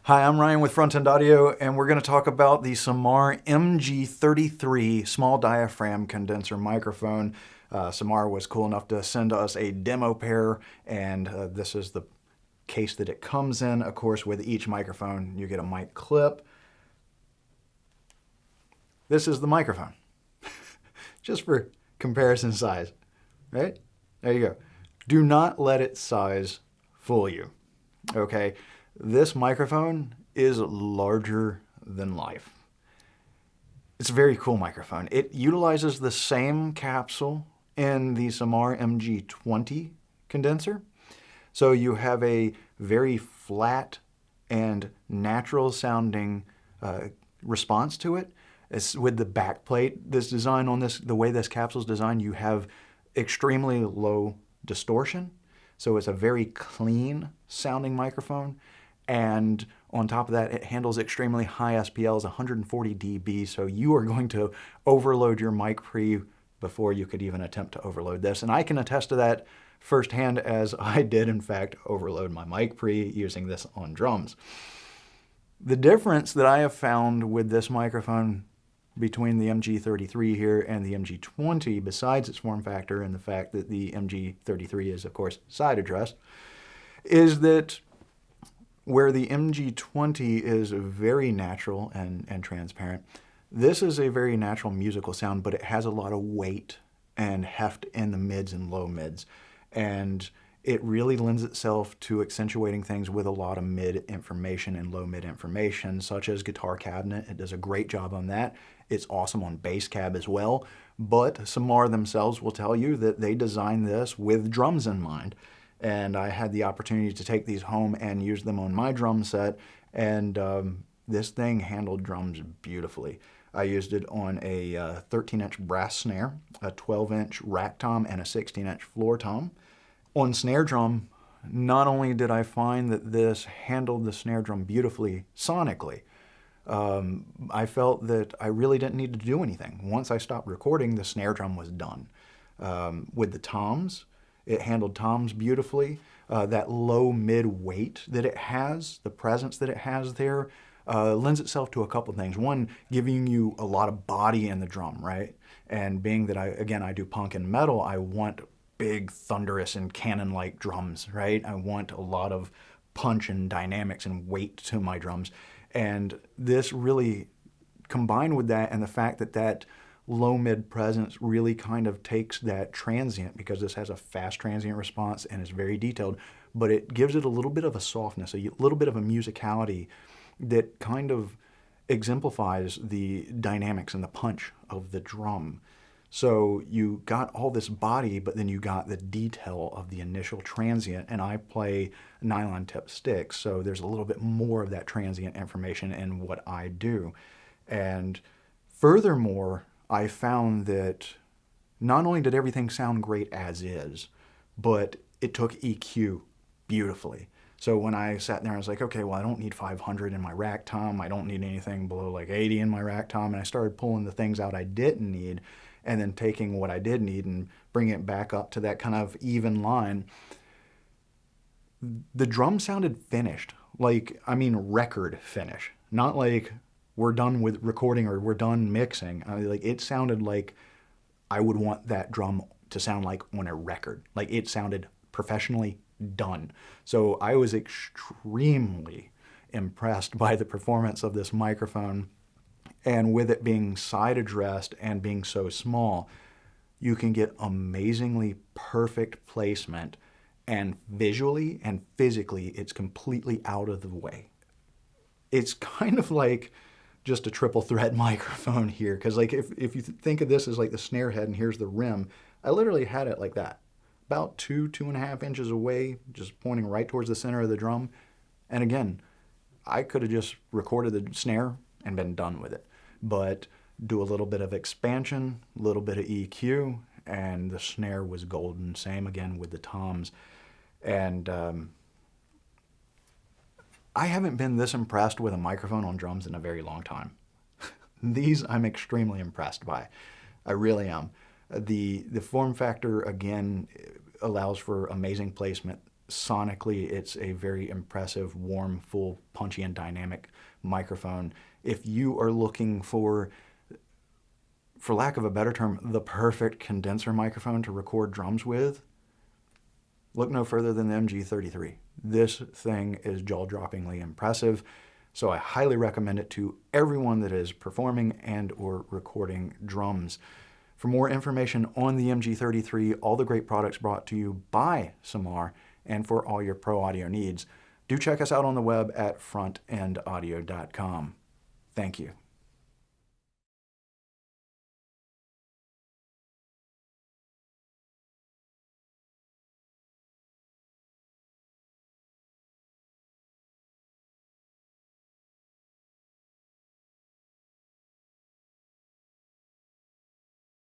Hi, I'm Ryan with Front End Audio, and we're going to talk about the Samar MG33 small diaphragm condenser microphone. Samar was cool enough to send us a demo pair, and this is the case that it comes in. Of course, with each microphone, you get a mic clip. This is the microphone, just for comparison size, right? There you go. Do not let its size fool you, okay? This microphone is larger than life. It's a very cool microphone. It utilizes the same capsule in the Samar MG20 condenser. So you have a very flat and natural sounding response to it. It's with the back plate, this design on this, the way this capsule is designed, you have extremely low distortion. So it's a very clean sounding microphone. And on top of that, it handles extremely high SPLs, 140 dB, so you are going to overload your mic pre before you could even attempt to overload this. And I can attest to that firsthand, as I did, in fact, overload my mic pre using this on drums. The difference that I have found with this microphone between the MG33 here and the MG20, besides its form factor and the fact that the MG33 is, of course, side addressed, is that where the MG20 is very natural and transparent, this is a very natural musical sound, but it has a lot of weight and heft in the mids and low mids. And it really lends itself to accentuating things with a lot of mid information and low mid information, such as guitar cabinet. It does a great job on that. It's awesome on bass cab as well. But Samar themselves will tell you that they designed this with drums in mind. And I had the opportunity to take these home and use them on my drum set, and this thing handled drums beautifully. I used it on a 13-inch brass snare, a 12-inch rack tom, and a 16-inch floor tom. On snare drum, not only did I find that this handled the snare drum beautifully sonically, I felt that I really didn't need to do anything. Once I stopped recording, the snare drum was done. With the toms, it handled toms beautifully. That low mid weight that it has, the presence that it has there, lends itself to a couple things. One, giving you a lot of body in the drum, right? And being that I do punk and metal, I want big, thunderous, and cannon-like drums, right? I want a lot of punch and dynamics and weight to my drums. And this really, combined with that and the fact that that low mid presence really kind of takes that transient, because this has a fast transient response and is very detailed, but it gives it a little bit of a softness, a little bit of a musicality that kind of exemplifies the dynamics and the punch of the drum. So you got all this body, but then you got the detail of the initial transient, and I play nylon tip sticks, so there's a little bit more of that transient information in what I do. And furthermore, I found that not only did everything sound great as is, but it took EQ beautifully. So when I sat there, I was like, okay, well, I don't need 500 in my rack tom. I don't need anything below like 80 in my rack tom. And I started pulling the things out I didn't need and then taking what I did need and bringing it back up to that kind of even line. The drum sounded finished, record finish, not like we're done with recording or we're done mixing. It sounded like I would want that drum to sound like on a record. Like it sounded professionally done. So I was extremely impressed by the performance of this microphone. And with it being side addressed and being so small, you can get amazingly perfect placement, and visually and physically, it's completely out of the way. It's kind of like just a triple threat microphone here, because if you think of this as like the snare head and here's the rim, I literally had it like that, about 2.5 inches away, just pointing right towards the center of the drum. And again, I could have just recorded the snare and been done with it, but do a little bit of expansion, a little bit of EQ, and the snare was golden. Same again with the toms. And I haven't been this impressed with a microphone on drums in a very long time. These I'm extremely impressed by. I really am. The form factor, again, allows for amazing placement sonically, it's a very impressive, warm, full, punchy, and dynamic microphone. If you are looking for lack of a better term, the perfect condenser microphone to record drums with, look no further than the MG33. This thing is jaw-droppingly impressive, so I highly recommend it to everyone that is performing and or recording drums. For more information on the MG33, all the great products brought to you by Samar, and for all your pro audio needs, do check us out on the web at frontendaudio.com. Thank you.